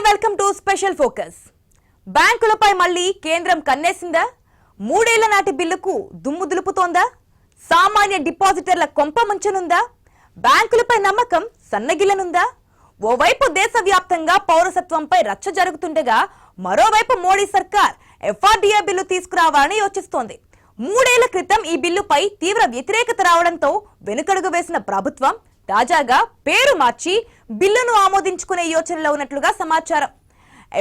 Welcome to special focus. బ్యాంకులపై మళ్ళీ కేంద్రం కన్నేసిందా? 3 ఏళ్ల నాటి బిల్లుకు దుమ్ము దులుపుతోందా? సామాన్య డిపాజిటర్ల కొంప ముంచనుందా? బ్యాంకులపై నమ్మకం సన్నగిల్లనుందా? ఓవైపు దేశవ్యాప్తంగా పౌరసత్వంపై రచ్చ జరుగుతుండగా మరోవైపు మోడీ సర్కార్ ఎఫ్ఆర్డీఏ బిల్లు తీసుకురావాలని యోచిస్తోంది. 3 ఏళ్ల క్రితం ఈ బిల్లుపై తీవ్ర వ్యతిరేకత రావడంతో వెనుకడుగు వేసిన ప్రభుత్వం తాజాగా పేరు మార్చి బిల్లును ఆమోదించుకునే యోచనలో ఉన్నట్లుగా సమాచారం.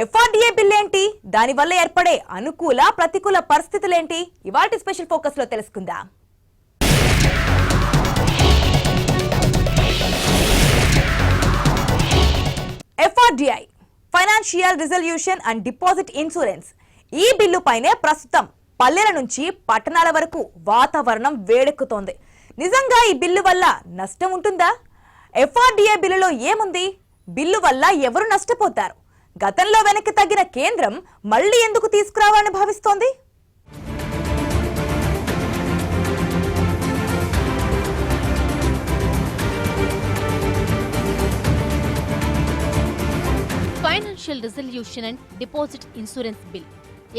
ఎఫ్ఆర్డీఏ బిల్ ఏంటి, దానివల్ల ఏర్పడే అనుకూల ప్రతికూల పరిస్థితులేంటి, ఇవాల్టి స్పెషల్ ఫోకస్ లో తెలుసుకుందాం. FRDI financial resolution and deposit insurance. ఈ బిల్లు పైనే ప్రస్తుతం పల్లెల నుంచి పట్టణాల వరకు వాతావరణం వేడెక్కుతోంది. నిజంగా ఈ బిల్లు వల్ల నష్టం ఉంటుందా? ఎఫ్ఆర్డీఏ బిల్లులో ఏముంది? బిల్లు వల్ల ఎవరు నష్టపోతారు? గతంలో వెనక్కి తగ్గిన కేంద్రం మళ్లీ ఎందుకు తీసుకురావాలని భావిస్తోంది? Financial resolution and deposit insurance bill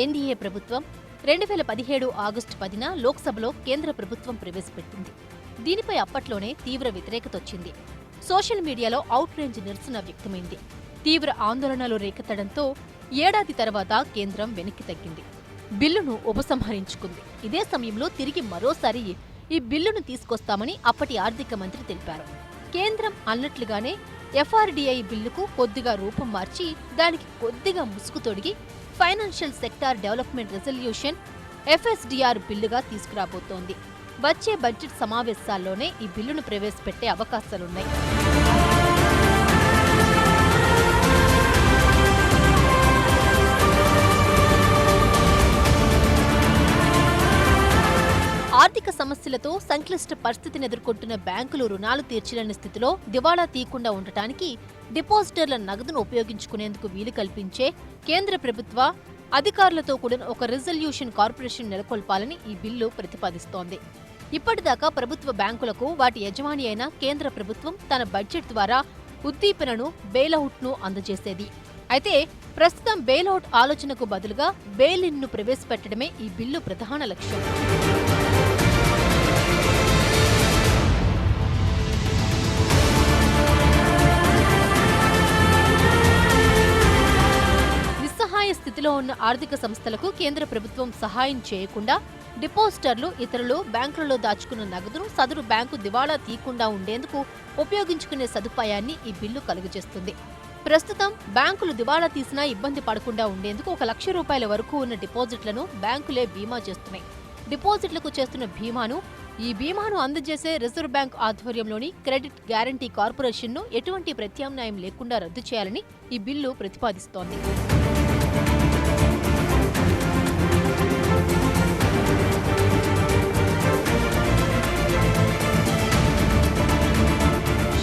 NDA ప్రభుత్వం 2017 ఆగస్టు 10న లోక్సభలో కేంద్ర ప్రభుత్వం ప్రవేశపెట్టింది. దీనిపై అప్పట్లోనే తీవ్ర వ్యతిరేకత వచ్చింది. సోషల్ మీడియాలో అవుట్ రేంజ్ నిరసన వ్యక్తమైంది. తీవ్ర ఆందోళనలు రేకెత్తడంతో ఏడాది తర్వాత కేంద్రం వెనక్కి తగ్గింది, బిల్లును ఉపసంహరించుకుంది. ఇదే సమయంలో తిరిగి మరోసారి ఈ బిల్లును తీసుకొస్తామని అప్పటి ఆర్థిక మంత్రి తెలిపారు. కేంద్రం అన్నట్లుగానే ఎఫ్ఆర్డీఐ బిల్లుకు కొద్దిగా రూపం మార్చి దానికి కొద్దిగా ముసుగు తొడిగి ఫైనాన్షియల్ సెక్టార్ డెవలప్మెంట్ రెజల్యూషన్ ఎఫ్ఎస్డీఆర్ బిల్లుగా తీసుకురాబోతోంది. వచ్చే బడ్జెట్ సమావేశాల్లోనే ఈ బిల్లును ప్రవేశపెట్టే అవకాశాలున్నాయి. ఆర్థిక సమస్యలతో సంక్లిష్ట పరిస్థితిని ఎదుర్కొంటున్న బ్యాంకులు రుణాలు తీర్చలేని స్థితిలో దివాళా తీయకుండా ఉండటానికి డిపాజిటర్ల నగదును ఉపయోగించుకునేందుకు వీలు కల్పించే కేంద్ర ప్రభుత్వ అధికారులతో కూడిన ఒక రిజల్యూషన్ కార్పొరేషన్ నెలకొల్పాలని ఈ బిల్లు ప్రతిపాదిస్తోంది. ఇప్పటిదాకా ప్రభుత్వ బ్యాంకులకు వాటి యజమాని అయిన కేంద్ర ప్రభుత్వం తన బడ్జెట్ ద్వారా ఉద్దీపనను బెయిలౌట్ను అందజేసేది. అయితే ప్రస్తుతం బెయిలౌట్ ఆలోచనకు బదులుగా బెయిల్ ఇన్ను ప్రవేశపెట్టడమే ఈ బిల్లు ప్రధాన లక్ష్యం. నిస్సహాయ స్థితిలో ఉన్న ఆర్థిక సంస్థలకు కేంద్ర ప్రభుత్వం సహాయం చేయకుండా డిపాజిటర్లు, ఇతరులు బ్యాంకులలో దాచుకున్న నగదును సదరు బ్యాంకు దివాళా తీయకుండా ఉండేందుకు ఉపయోగించుకునే సదుపాయాన్ని ఈ బిల్లు కలుగజేస్తుంది. ప్రస్తుతం బ్యాంకులు దివాళా తీసినా ఇబ్బంది పడకుండా ఉండేందుకు 1 లక్ష రూపాయల వరకు ఉన్న డిపాజిట్లను బ్యాంకులే బీమా చేస్తున్నాయి. డిపాజిట్లకు చేస్తున్న ఈ బీమాను అందజేసే రిజర్వ్ బ్యాంక్ ఆధ్వర్యంలోని క్రెడిట్ గ్యారంటీ కార్పొరేషన్ను ఎటువంటి ప్రత్యామ్నాయం లేకుండా రద్దు చేయాలని ఈ బిల్లు ప్రతిపాదిస్తోంది.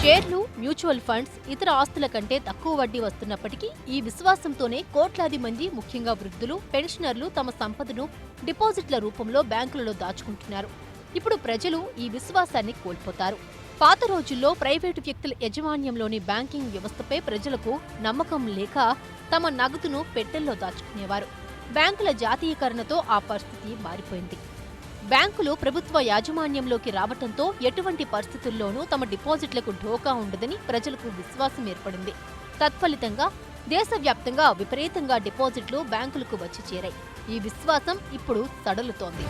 షేర్లు, మ్యూచువల్ ఫండ్స్, ఇతర ఆస్తుల కంటే తక్కువ వడ్డీ వస్తున్నప్పటికీ ఈ విశ్వాసంతోనే కోట్లాది మంది, ముఖ్యంగా వృద్ధులు, పెన్షనర్లు తమ సంపదను డిపాజిట్ల రూపంలో బ్యాంకులలో దాచుకుంటున్నారు. ఇప్పుడు ప్రజలు ఈ విశ్వాసాన్ని కోల్పోతారు. పాత రోజుల్లో ప్రైవేటు వ్యక్తుల యజమాన్యంలోని బ్యాంకింగ్ వ్యవస్థపై ప్రజలకు నమ్మకం లేక తమ నగదును పెట్టెల్లో దాచుకునేవారు. బ్యాంకుల జాతీయకరణతో ఆ పరిస్థితి మారిపోయింది. బ్యాంకులు ప్రభుత్వ యాజమాన్యంలోకి రావటంతో ఎటువంటి పరిస్థితుల్లోనూ తమ డిపాజిట్లకు ఢోకా ఉండదని ప్రజలకు విశ్వాసం ఏర్పడింది. తత్ఫలితంగా దేశవ్యాప్తంగా విపరీతంగా డిపాజిట్లు బ్యాంకులకు వచ్చి చేరాయి. ఈ విశ్వాసం ఇప్పుడు సడలుతోంది.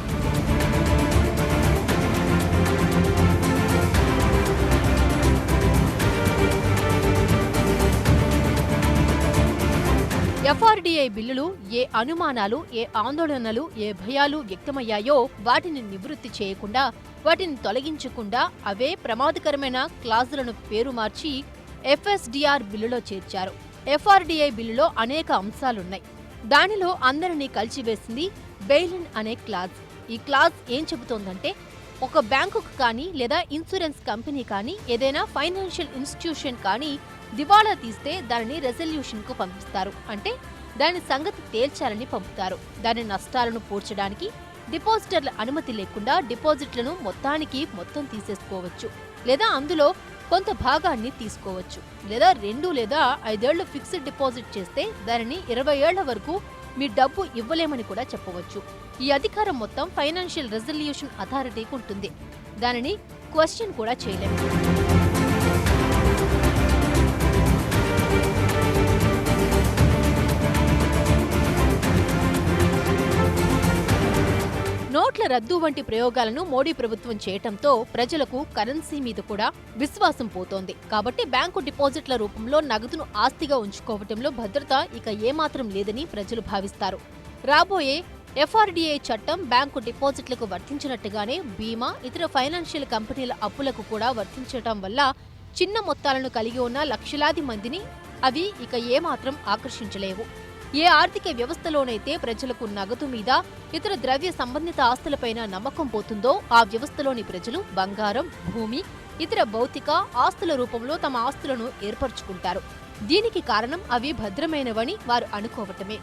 ఎఫ్ఆర్డీఐ బిల్లులు ఏ అనుమానాలు, ఏ ఆందోళనలు, ఏ భయాలు వ్యక్తమయ్యాయో వాటిని నివృత్తి చేయకుండా, వాటిని తొలగించకుండా అవే ప్రమాదకరమైన క్లాజులను పేరు మార్చి ఎఫ్ఎస్డీఆర్ బిల్లులో చేర్చారు. ఎఫ్ఆర్డీఐ బిల్లులో అనేక అంశాలున్నాయి. దానిలో అందరినీ కలిచివేసింది బెయిల్ ఇన్ అనే క్లాజ్. ఈ క్లాజ్ ఏం చెబుతోందంటే, ఒక బ్యాంకుకు కానీ లేదా ఇన్సూరెన్స్ కంపెనీ కానీ ఏదైనా ఫైనాన్షియల్ ఇన్స్టిట్యూషన్ కానీ దివాళా తీస్తే దానిని రెజల్యూషన్ కు పంపిస్తారు. అంటే దాని సంగతి తేల్చాలని పంపుతారు. దాని నష్టాలను పూడ్చడానికి డిపాజిటర్ల అనుమతి లేకుండా డిపాజిట్లను మొత్తం తీసేసుకోవచ్చు, లేదా అందులో కొంత భాగాన్ని తీసుకోవచ్చు, లేదా 2 లేదా 5 ఏళ్లు ఫిక్స్డ్ డిపాజిట్ చేస్తే దానిని 20 ఏళ్ల వరకు మీ డబ్బు ఇవ్వలేమని కూడా చెప్పవచ్చు. ఈ అధికారం మొత్తం ఫైనాన్షియల్ రెజల్యూషన్ అథారిటీకి ఉంటుంది. దానిని క్వశ్చన్ కూడా చేయలేము. నోట్ల రద్దు వంటి ప్రయోగాలను మోడీ ప్రభుత్వం చేయటంతో ప్రజలకు కరెన్సీ మీద కూడా విశ్వాసం పోతోంది. కాబట్టి బ్యాంకు డిపాజిట్ల రూపంలో నగదును ఆస్తిగా ఉంచుకోవటంలో భద్రత ఇక ఏమాత్రం లేదని ప్రజలు భావిస్తారు. రాబోయే ఎఫ్ఆర్డీఐ చట్టం బ్యాంకు డిపాజిట్లకు వర్తించినట్టుగానే బీమా, ఇతర ఫైనాన్షియల్ కంపెనీల అప్పులకు కూడా వర్తించటం వల్ల చిన్న మొత్తాలను కలిగి ఉన్న లక్షలాది మందిని అవి ఇక ఏమాత్రం ఆకర్షించలేవు. ఏ ఆర్థిక వ్యవస్థలోనైతే ప్రజలకు నగదు మీద, ఇతర ద్రవ్య సంబంధిత ఆస్తులపైన నమ్మకం పోతుందో ఆ వ్యవస్థలోని ప్రజలు బంగారం, భూమి, ఇతర భౌతిక ఆస్తుల రూపంలో తమ ఆస్తులను ఏర్పరచుకుంటారు. దీనికి కారణం అవి భద్రమైనవని వారు అనుకోవటమే.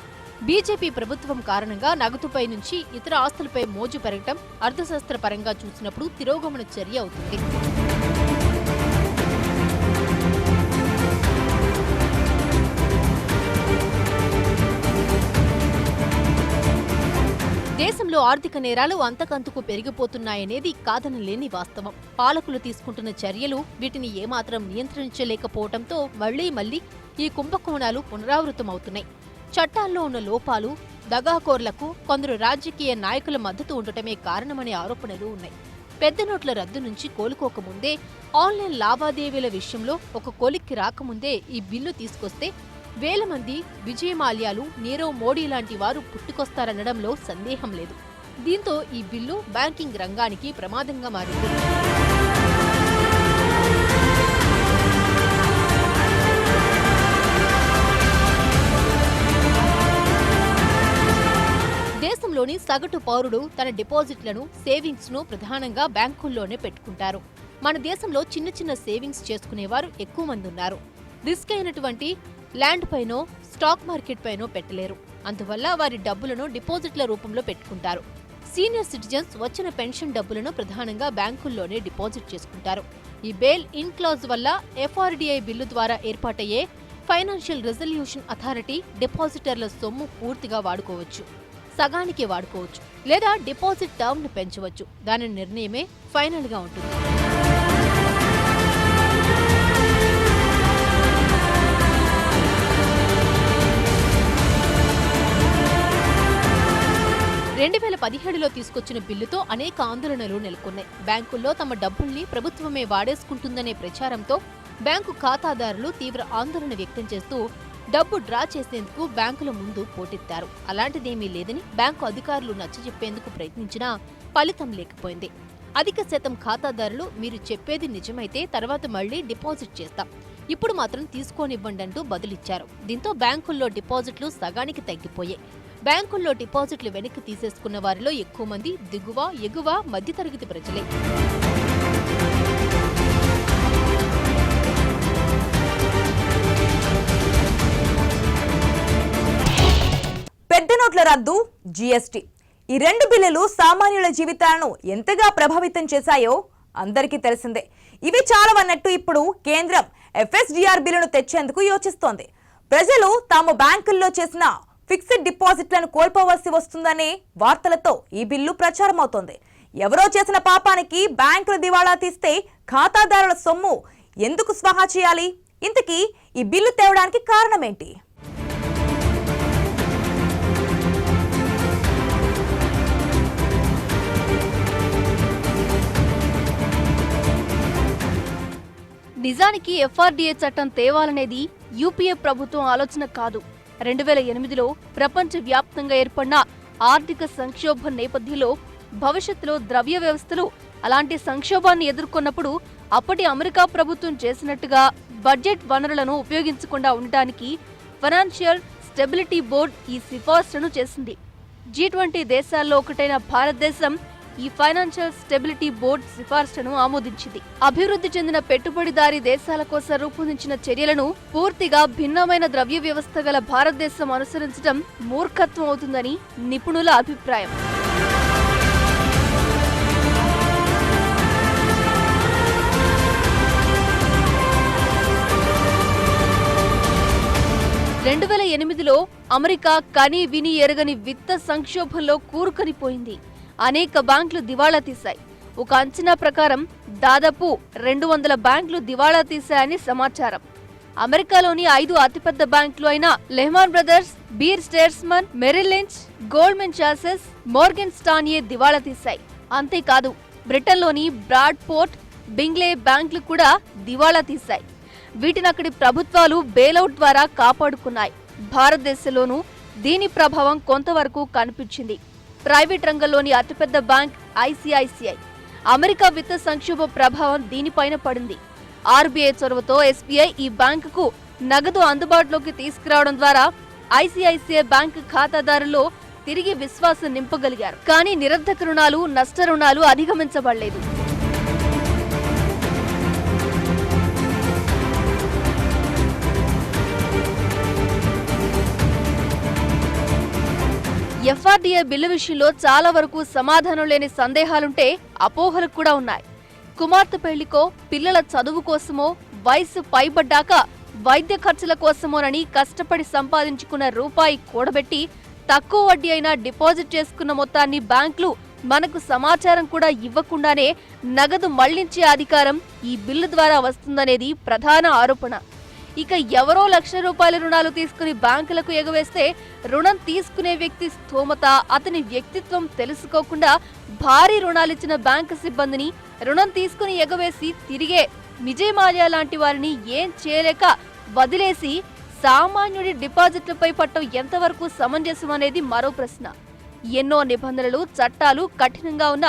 బీజేపీ ప్రభుత్వం కారణంగా నగదుపై నుంచి ఇతర ఆస్తులపై మోజు పెరగటం అర్థశాస్త్ర పరంగా చూసినప్పుడు తిరోగమన చర్య అవుతుంది. దేశంలో ఆర్థిక నేరాలు అంతకంతకు పెరిగిపోతున్నాయనేది కాదనలేని వాస్తవం. పాలకులు తీసుకుంటున్న చర్యలు వీటిని ఏమాత్రం నియంత్రించలేకపోవడంతో మళ్లీ ఈ కుంభకోణాలు పునరావృతమవుతున్నాయి. చట్టాల్లో ఉన్న లోపాలు, దగాకోర్లకు కొందరు రాజకీయ నాయకుల మద్దతు ఉండటమే కారణమనే ఆరోపణలు ఉన్నాయి. పెద్ద నోట్ల రద్దు నుంచి కోలుకోకముందే, ఆన్లైన్ లావాదేవీల విషయంలో ఒక కొలిక్కి రాకముందే ఈ బిల్లు తీసుకొస్తే వేల మంది విజయ్ మాల్యాలు, నీరవ్ మోడీ లాంటి వారు పుట్టుకొస్తారనడంలో సందేహం లేదు. దీంతో ఈ బిల్లు బ్యాంకింగ్ రంగానికి ప్రమాదంగా మారింది. దేశంలోని సగటు పౌరుడు తన డిపాజిట్లను, సేవింగ్స్ ను ప్రధానంగా బ్యాంకుల్లోనే పెట్టుకుంటారు. మన దేశంలో చిన్న సేవింగ్స్ చేసుకునేవారు ఎక్కువ మంది ఉన్నారు. రిస్క్ అయినటువంటి ల్యాండ్ పైనో, స్టాక్ మార్కెట్ పైనో పెట్టలేరు. అందువల్ల వారి డబ్బులను డిపాజిట్ల రూపంలో పెట్టుకుంటారు. సీనియర్ సిటిజన్స్ వచ్చిన పెన్షన్ డబ్బులను ప్రధానంగా బ్యాంకుల్లోనే డిపాజిట్ చేసుకుంటారు. ఈ బెయిల్ ఇన్ క్లాజ్ వల్ల ఎఫ్ఆర్డీఐ బిల్లు ద్వారా ఏర్పాటయ్యే ఫైనాన్షియల్ రెజల్యూషన్ అథారిటీ డిపాజిటర్ల సొమ్ము పూర్తిగా వాడుకోవచ్చు, సగానికి వాడుకోవచ్చు, లేదా డిపాజిట్ టర్మ్ ను పెంచవచ్చు. దాని నిర్ణయమే ఫైనల్ గా ఉంటుంది. 2017లో తీసుకొచ్చిన బిల్లుతో అనేక ఆందోళనలు నెలకొన్నాయి. బ్యాంకుల్లో తమ డబ్బుల్ని ప్రభుత్వమే వాడేసుకుంటుందనే ప్రచారంతో బ్యాంకు ఖాతాదారులు తీవ్ర ఆందోళన వ్యక్తం చేస్తూ డబ్బు డ్రా చేసేందుకు బ్యాంకుల ముందు పోటెత్తారు. అలాంటిదేమీ లేదని బ్యాంకు అధికారులు నచ్చజెప్పేందుకు ప్రయత్నించినా ఫలితం లేకపోయింది. అధిక శాతం ఖాతాదారులు మీరు చెప్పేది నిజమైతే తర్వాత మళ్లీ డిపాజిట్ చేస్తాం, ఇప్పుడు మాత్రం తీసుకోనివ్వండంటూ బదులిచ్చారు. దీంతో బ్యాంకుల్లో డిపాజిట్లు సగానికి తగ్గిపోయాయి. బ్యాంకుల్లో డిపాజిట్లు వెనక్కి తీసేసుకున్న వారిలో ఎక్కువ మంది దిగువ, ఎగువ మధ్యతరగతి ప్రజలే. పెద్ద నోట్ల రద్దు, జీఎస్టీ, ఈ రెండు బిల్లులు సామాన్యుల జీవితాలను ఎంతగా ప్రభావితం చేశాయో అందరికీ తెలిసిందే. ఇవి చాలవన్నట్టు ఇప్పుడు కేంద్రం ఎఫ్ఎస్డిఆర్ బిల్లును తెచ్చేందుకు యోచిస్తోంది. ప్రజలు తాము బ్యాంకుల్లో చేసిన ఫిక్స్డ్ డిపాజిట్లను కోల్పోవలసి వస్తుందనే వార్తలతో ఈ బిల్లు ప్రచారమవుతోంది. ఎవరో చేసిన పాపానికి బ్యాంకులు దివాళా తీస్తే ఖాతాదారుల సొమ్ము ఎందుకు స్వాహా చేయాలి? ఇంతకీ ఈ బిల్లు తేవడానికి కారణమేంటి? నిజానికి ఎఫ్ఆర్డీఏ చట్టం తేవాలనేది యూపీఏ ప్రభుత్వం ఆలోచన కాదు. 2008లో ప్రపంచవ్యాప్తంగా ఏర్పడిన ఆర్థిక సంక్షోభం నేపథ్యంలో భవిష్యత్తులో ద్రవ్య వ్యవస్థలు అలాంటి సంక్షోభాన్ని ఎదుర్కొన్నప్పుడు అప్పటి అమెరికా ప్రభుత్వం చేసినట్టుగా బడ్జెట్ వనరులను ఉపయోగించకుండా ఉండటానికి ఫైనాన్షియల్ స్టెబిలిటీ బోర్డ్ ఈ సిఫార్సులను చేసింది. G20 దేశాల్లో ఒకటైన భారతదేశం ఈ ఫైనాన్షియల్ స్టెబిలిటీ బోర్డ్ సిఫార్సులను ఆమోదించింది. అభివృద్ధి చెందిన పెట్టుబడిదారీ దేశాల కోసం రూపొందించిన చర్యలను పూర్తిగా భిన్నమైన ద్రవ్య వ్యవస్థ గల భారతదేశం అనుసరించడం మూర్ఖత్వం అవుతుందని నిపుణుల అభిప్రాయం. 2008లో అమెరికా కని విని ఎరగని విత్త సంక్షోభంలో కూరుకొనిపోయింది. అనేక బ్యాంకులు దివాళా తీశాయి. ఒక అంచనా ప్రకారం దాదాపు 200 బ్యాంకులు దివాళా తీశాయని సమాచారం. అమెరికాలోని 5 అతిపెద్ద బ్యాంకులు అయిన Lehman Brothers, Bear Stearns, Merrill Lynch, Goldman Sachs, Morgan Stanley దివాళా తీశాయి. అంతేకాదు బ్రిటన్లోని బ్రాడ్ఫోర్డ్, బింగ్లే బ్యాంకులు కూడా దివాళా తీశాయి. వీటిని అక్కడి ప్రభుత్వాలు బెయిలౌట్ ద్వారా కాపాడుకున్నాయి. భారతదేశంలోనూ దీని ప్రభావం కొంతవరకు కనిపించింది. ప్రైవేట్ రంగంలోని అతిపెద్ద బ్యాంక్ ఐసిఐసిఐ. అమెరికా విత్త సంక్షోభ ప్రభావం దీనిపైన పడింది. ఆర్బీఐ చొరవతో ఎస్బీఐ ఈ బ్యాంకుకు నగదు అందుబాటులోకి తీసుకురావడం ద్వారా ఐసిఐసిఐ బ్యాంకు ఖాతాదారుల్లో తిరిగి విశ్వాసం నింపగలిగారు. కానీ నిరర్ధక రుణాలు, నష్ట రుణాలు అధిగమించబడలేదు. ఎఫ్ఆర్డీఏ బిల్లు విషయంలో చాలా వరకు సమాధానం లేని సందేహాలుంటే అపోహలు కూడా ఉన్నాయి. కుమార్తె పెళ్లికో, పిల్లల చదువు కోసమో, వయసు పైబడ్డాక వైద్య ఖర్చుల కోసమోనని కష్టపడి సంపాదించుకున్న రూపాయి కూడబెట్టి తక్కువ వడ్డీ అయినా డిపాజిట్ చేసుకున్న మొత్తాన్ని బ్యాంకులు మనకు సమాచారం కూడా ఇవ్వకుండానే నగదు మళ్లించే అధికారం ఈ బిల్లు ద్వారా వస్తుందనేది ప్రధాన ఆరోపణ. ఇక ఎవరో ₹1,00,000 రుణాలు తీసుకుని బ్యాంకులకు ఎగవేస్తే రుణం తీసుకునే వ్యక్తి స్థోమత, అతని వ్యక్తిత్వం తెలుసుకోకుండా భారీ రుణాలిచ్చిన బ్యాంకు సిబ్బందిని రుణం తీసుకుని ఎగవేసి తిరిగే విజయ్ మాల్యా లాంటి వారిని ఏం చేయలేక వదిలేసి సామాన్యుడి డిపాజిట్లపై పట్టం ఎంతవరకు సమంజసం అనేది మరో ప్రశ్న. ఎన్నో నిబంధనలు, చట్టాలు కఠినంగా ఉన్న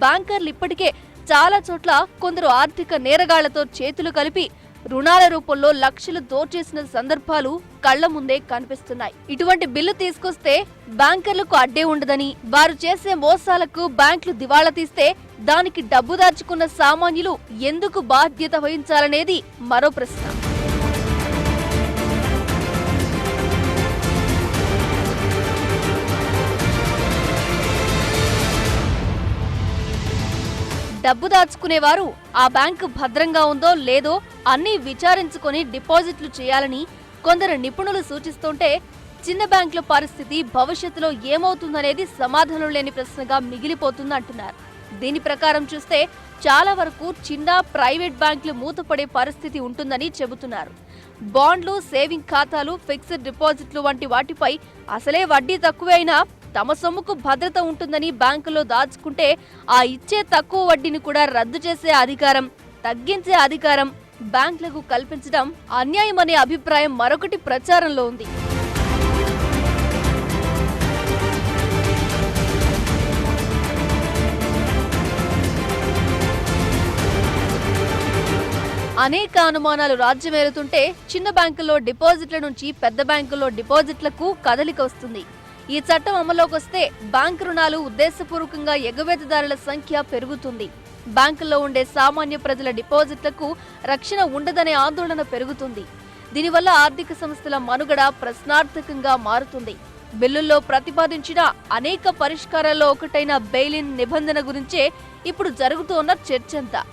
బ్యాంకర్లు ఇప్పటికే చాలా చోట్ల కొందరు ఆర్థిక నేరగాళ్లతో చేతులు కలిపి రుణాల రూపంలో లక్షలు దోచేసిన సందర్భాలు కళ్ల ముందే కనిపిస్తున్నాయి. ఇటువంటి బిల్లు తీసుకొస్తే బ్యాంకర్లకు అడ్డే ఉండదని, వారు చేసే మోసాలకు బ్యాంకులు దివాళా తీస్తే దానికి డబ్బు దాచుకున్న సామాన్యులు ఎందుకు బాధ్యత వహించాలనేది మరో ప్రశ్న. డబ్బు దాచుకునేవారు ఆ బ్యాంకు భద్రంగా ఉందో లేదో అన్నీ విచారించుకొని డిపాజిట్లు చేయాలని కొందరు నిపుణులు సూచిస్తుంటే, చిన్న బ్యాంకుల పరిస్థితి భవిష్యత్తులో ఏమవుతుందనేది సమాధానం లేని ప్రశ్నగా మిగిలిపోతుందంటున్నారు. దీని ప్రకారం చూస్తే చాలా వరకు చిన్న ప్రైవేట్ బ్యాంకులు మూతపడే పరిస్థితి ఉంటుందని చెబుతున్నారు. బాండ్లు, సేవింగ్ ఖాతాలు, ఫిక్స్డ్ డిపాజిట్లు వంటి వాటిపై అసలే వడ్డీ తక్కువే అయినా తమ సొమ్ముకు భద్రత ఉంటుందని బ్యాంకులో దాచుకుంటే ఆ ఇచ్చే తక్కువ వడ్డీని కూడా రద్దు చేసే అధికారం, తగ్గించే అధికారం బ్యాంకులకు కల్పించడం అన్యాయమనే అభిప్రాయం మరొకటి ప్రచారంలో ఉంది. అనేక అనుమానాలు రాజ్యమేలుతుంటే చిన్న బ్యాంకుల్లో డిపాజిట్ల నుంచి పెద్ద బ్యాంకుల్లో డిపాజిట్లకు కదలిక వస్తుంది. ఈ చట్టం అమల్లోకి వస్తే బ్యాంకు రుణాలు ఉద్దేశపూర్వకంగా ఎగవేతదారుల సంఖ్య పెరుగుతుంది. బ్యాంకుల్లో ఉండే సామాన్య ప్రజల డిపాజిట్లకు రక్షణ ఉండదనే ఆందోళన పెరుగుతుంది. దీనివల్ల ఆర్థిక సంస్థల మనుగడ ప్రశ్నార్థకంగా మారుతుంది. బిల్లుల్లో ప్రతిపాదించిన అనేక పరిష్కారాల్లో ఒకటైన బెయిలిన్ నిబంధన గురించే ఇప్పుడు జరుగుతోన్న చర్చంతా.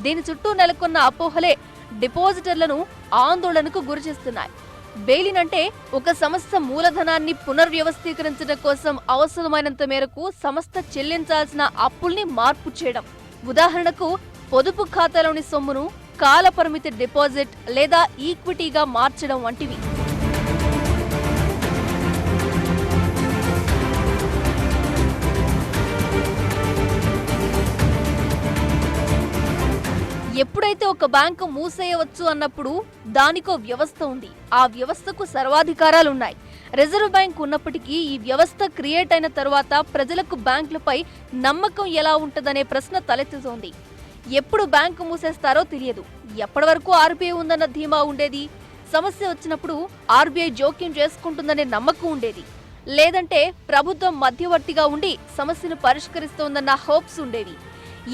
దీని చుట్టూ నెలకొన్న అపోహలే డిపాజిటర్లను ఆందోళనకు గురిచేస్తున్నాయి. బెయిలిన్ అంటే ఒక సంస్థ మూలధనాన్ని పునర్వ్యవస్థీకరించడం కోసం అవసరమైనంత మేరకు సంస్థ చెల్లించాల్సిన అప్పుల్ని మార్పు చేయడం. ఉదాహరణకు పొదుపు ఖాతాలోని సొమ్మును కాలపరిమితి డిపాజిట్ లేదా ఈక్విటీగా మార్చడం వంటివి. ఎప్పుడైతే ఒక బ్యాంకు మూసేయవచ్చు అన్నప్పుడు దానికో వ్యవస్థ ఉంది. ఆ వ్యవస్థకు సర్వాధికారాలున్నాయి. రిజర్వ్ బ్యాంక్ ఉన్నప్పటికీ ఈ వ్యవస్థ క్రియేట్ అయిన తరువాత ప్రజలకు బ్యాంకులపై నమ్మకం ఎలా ఉంటదనే ప్రశ్న తలెత్తుతోంది. ఎప్పుడు బ్యాంకు మూసేస్తారో తెలియదు. ఎప్పటి వరకు ఆర్బీఐ ఉందన్న ధీమా ఉండేది. సమస్య వచ్చినప్పుడు ఆర్బీఐ జోక్యం చేసుకుంటుందనే నమ్మకం ఉండేది. లేదంటే ప్రభుత్వం మధ్యవర్తిగా ఉండి సమస్యను పరిష్కరిస్తోందన్న హోప్స్ ఉండేవి.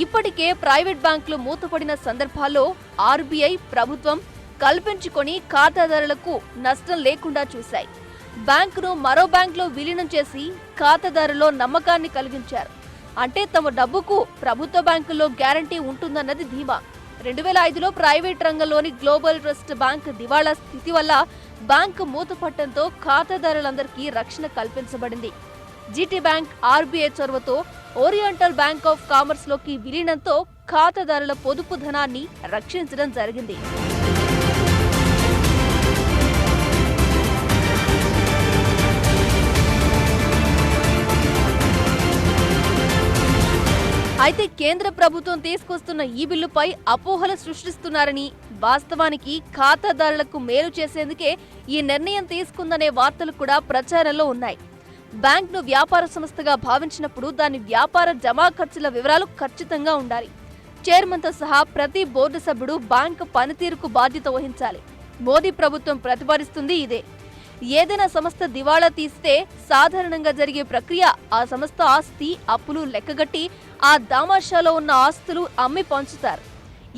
ఇప్పటికే ప్రైవేట్ బ్యాంకులు మూతపడిన సందర్భాల్లో ఆర్బీఐ, ప్రభుత్వం కల్పించుకొని ఖాతాదారులకు నష్టం లేకుండా చూశాయి. బ్యాంకును మరో బ్యాంకులో విలీనం చేసి ఖాతాదారులో నమ్మకాన్ని కలిగించారు. అంటే తమ డబ్బుకు ప్రభుత్వ బ్యాంకుల్లో గ్యారంటీ ఉంటుందన్నది ధీమా. 2005లో ప్రైవేట్ రంగంలోని గ్లోబల్ ట్రస్ట్ బ్యాంక్ దివాళా స్థితి వల్ల బ్యాంకు మూతపట్టడంతో ఖాతాదారులందరికీ రక్షణ కల్పించబడింది. జీటీ బ్యాంక్ ఆర్బీఐ చొరవతో ఓరియంటల్ బ్యాంక్ ఆఫ్ కామర్స్ లోకి విలీనంతో ఖాతాదారుల పొదుపు ధనాన్ని రక్షించడం జరిగింది. అయితే కేంద్ర ప్రభుత్వం తీసుకొస్తున్న ఈ బిల్లుపై అపోహలు సృష్టిస్తున్నారని, వాస్తవానికి ఖాతాదారులకు మేలు చేసేందుకే ఈ నిర్ణయం తీసుకుందనే వార్తలు కూడా ప్రచారంలో ఉన్నాయి. బ్యాంక్ను వ్యాపార సంస్థగా భావించినప్పుడు దాని వ్యాపార జమా ఖర్చుల వివరాలు ఖచ్చితంగా ఉండాలి. చైర్మన్తో సహా ప్రతి బోర్డు సభ్యుడు బ్యాంకు పనితీరుకు బాధ్యత వహించాలి. మోదీ ప్రభుత్వం ప్రతిపాదిస్తుంది ఇదే. ఏదైనా సంస్థ దివాళా తీస్తే సాధారణంగా జరిగే ప్రక్రియ ఆ సంస్థ ఆస్తి అప్పులు లెక్కగట్టి ఆ దామాషాలో ఉన్న ఆస్తులు అమ్మి పంచుతారు.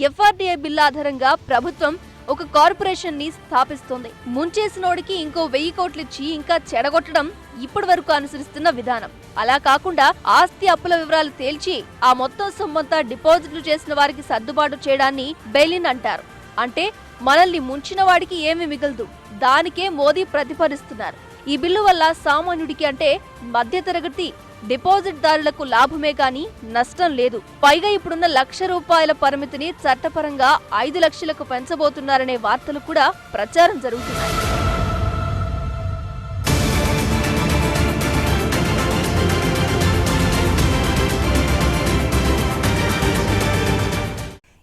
ఎఫ్ఆర్డీఐ బిల్ ఆధారంగా ప్రభుత్వం ఒక కార్పొరేషన్ ని స్థాపిస్తోంది. ముంచేసినోడికి ఇంకో 1000 కోట్లిచ్చి ఇంకా చెడగొట్టడం ఇప్పటి వరకు అనుసరిస్తున్న విధానం. అలా కాకుండా ఆస్తి అప్పుల వివరాలు తేల్చి ఆ మొత్తం సొమ్మంతా డిపాజిట్లు చేసిన వారికి సర్దుబాటు చేయడాన్ని బెయిలిన్ అంటారు. అంటే మనల్ని ముంచిన వాడికి ఏమీ మిగలదు. దానికే మోదీ ప్రతిపాదిస్తున్నారు. ఈ బిల్లు వల్ల సామాన్యుడికి అంటే మధ్యతరగతి డిపాజిట్ దారులకు లాభమే గాని నష్టం లేదు. పైగా ఇప్పుడున్న ₹1,00,000 పరిమితిని చట్టపరంగా 5 లక్షలకు పెంచబోతున్నారనే వార్తలు కూడా ప్రచారం జరుగుతున్నాయి.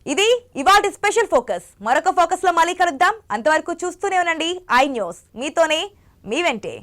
ఇది ఇవాల్టి స్పెషల్ ఫోకస్. మరొక ఫోకస్ లో మళ్ళీ కలుద్దాం. అంతవరకు చూస్తూనే ఉండండి ఐ న్యూస్. మీతోనే మీ వెంటే.